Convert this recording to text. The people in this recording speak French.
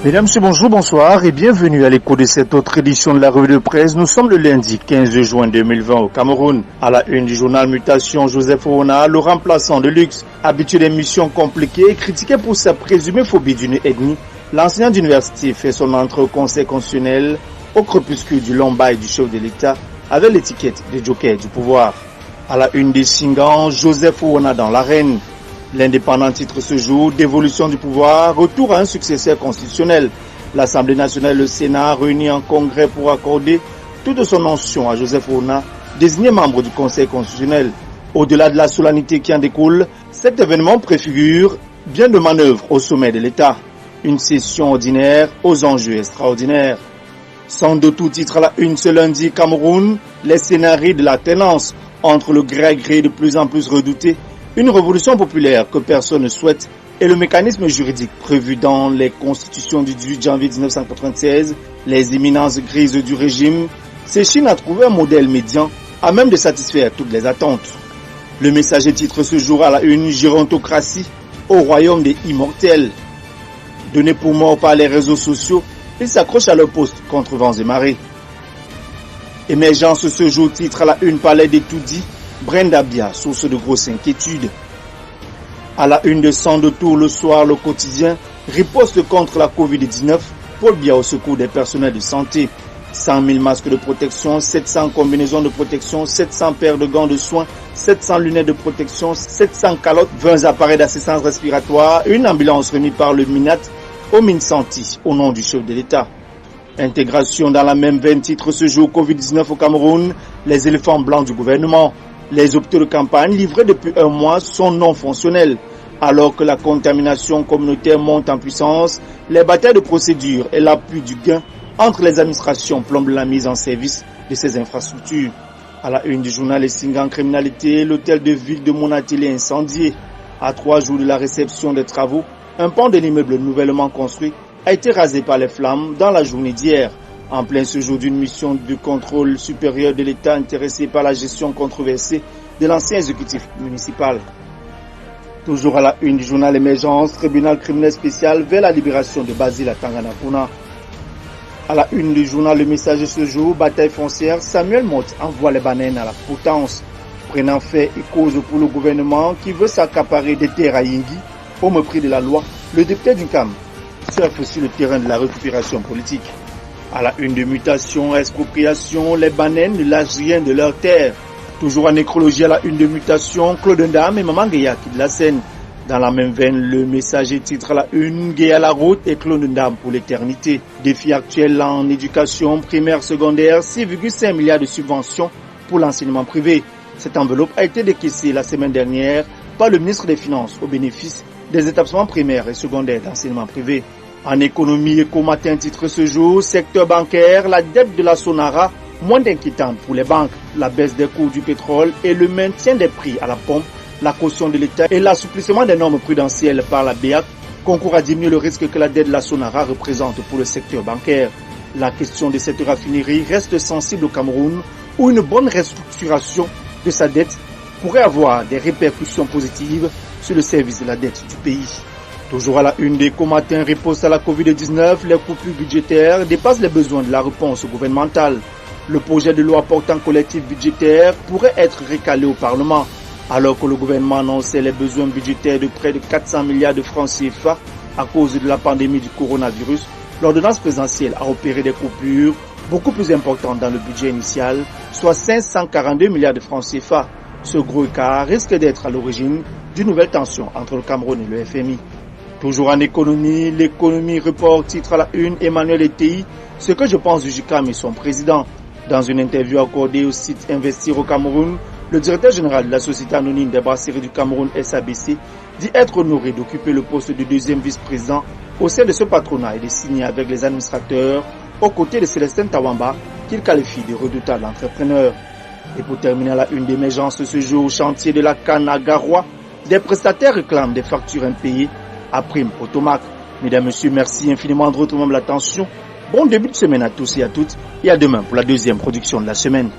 Mesdames, Messieurs, bonjour, bonsoir et bienvenue à l'écho de cette autre édition de la revue de presse. Nous sommes le lundi 15 juin 2020 au Cameroun. À la une du journal Mutation, Joseph Oona, le remplaçant de luxe, habitué des missions compliquées et critiqué pour sa présumée phobie d'une ethnie, l'enseignant d'université fait son entrée au Conseil constitutionnel au crépuscule du long bail du chef de l'État avec l'étiquette de joker du pouvoir. À la une des Singans, Joseph Oona dans l'arène. L'indépendant titre ce jour, dévolution du pouvoir, retour à un successeur constitutionnel. L'Assemblée nationale et le Sénat réunis en congrès pour accorder toute son onction à Joseph Oona, désigné membre du Conseil constitutionnel. Au-delà de la solennité qui en découle, cet événement préfigure bien de manœuvres au sommet de l'État. Une session ordinaire aux enjeux extraordinaires. Sans de tout titre à la une ce lundi Cameroun, les scénarios de la tenance entre le gré à gré de plus en plus redouté, une révolution populaire que personne ne souhaite et le mécanisme juridique prévu dans les constitutions du 18 janvier 1996, les éminences grises du régime, s'échinent à trouver un modèle médian à même de satisfaire toutes les attentes. Le Messager titre ce jour à la une gérontocratie au royaume des immortels. Donné pour mort par les réseaux sociaux, ils s'accrochent à leur poste contre vents et marées. Émergence ce jour titre à la une palais des tout dit, Brenda Bia, source de grosses inquiétudes. À la une de 102 tours le soir, le quotidien, riposte contre la Covid-19, Paul Bia au secours des personnels de santé. 100 000 masques de protection, 700 combinaisons de protection, 700 paires de gants de soins, 700 lunettes de protection, 700 calottes, 20 appareils d'assistance respiratoire, une ambulance remise par le MINAT au MINSANTI au nom du chef de l'État. Intégration dans la même veine titre ce jour Covid-19 au Cameroun, les éléphants blancs du gouvernement. Les hôpitaux de campagne livrés depuis un mois sont non fonctionnels. Alors que la contamination communautaire monte en puissance, les batailles de procédure et l'appui du gain entre les administrations plombent la mise en service de ces infrastructures. À la une du journal Les Singans Criminalité, l'hôtel de ville de Monatélé incendié. À 3 jours de la réception des travaux, un pan de l'immeuble nouvellement construit a été rasé par les flammes dans la journée d'hier. En plein séjour d'une mission de contrôle supérieur de l'État intéressée par la gestion controversée de l'ancien exécutif municipal. Toujours à la une du journal Émergence, tribunal criminel spécial vers la libération de Basile à Tanganapuna. À la une du journal Le Messager ce jour, bataille foncière, Samuel Motte envoie les bananes à la potence. Prenant fait et cause pour le gouvernement qui veut s'accaparer des terres à Yingui au mépris de la loi, le député du CAM surfe sur le terrain de la récupération politique. À la une de mutation, expropriation, les bananes ne lâchent rien de leur terre. Toujours en nécrologie à la une de mutation, Claude Ndam et Maman Guéa quittent la scène. Dans la même veine, le Messager titre à la une, Guéa la route et Claude Ndam pour l'éternité. Défi actuel en éducation primaire secondaire, 6,5 milliards de subventions pour l'enseignement privé. Cette enveloppe a été décaissée la semaine dernière par le ministre des Finances au bénéfice des établissements primaires et secondaires d'enseignement privé. En économie, Eco-Matin titre ce jour, secteur bancaire, la dette de la Sonara, moins inquiétante pour les banques, la baisse des cours du pétrole et le maintien des prix à la pompe, la caution de l'État et l'assouplissement des normes prudentielles par la BEAC concourent à diminuer le risque que la dette de la Sonara représente pour le secteur bancaire. La question de cette raffinerie reste sensible au Cameroun où une bonne restructuration de sa dette pourrait avoir des répercussions positives sur le service de la dette du pays. Toujours à la une d'Eco-Matin, riposte à la Covid-19, les coupures budgétaires dépassent les besoins de la réponse gouvernementale. Le projet de loi portant collectif budgétaire pourrait être recalé au Parlement. Alors que le gouvernement annonçait les besoins budgétaires de près de 400 milliards de francs CFA à cause de la pandémie du coronavirus, l'ordonnance présidentielle a opéré des coupures beaucoup plus importantes dans le budget initial, soit 542 milliards de francs CFA. Ce gros écart risque d'être à l'origine d'une nouvelle tension entre le Cameroun et le FMI. Toujours en économie, l'économie report titre à la une Emmanuel Etei, ce que je pense du JICAM et son président. Dans une interview accordée au site Investir au Cameroun, le directeur général de la Société anonyme des brasseries du Cameroun SABC dit être honoré d'occuper le poste de deuxième vice-président au sein de ce patronat et de signer avec les administrateurs aux côtés de Célestin Tawamba qu'il qualifie de redoutable entrepreneur. Et pour terminer à la une d'émergence ce jour, chantier de la Canne à Garoua, des prestataires réclament des factures impayées à prime Potomac. Mesdames, Messieurs, merci infiniment de votre l'attention. Bon début de semaine à tous et à toutes et à demain pour la deuxième production de la semaine.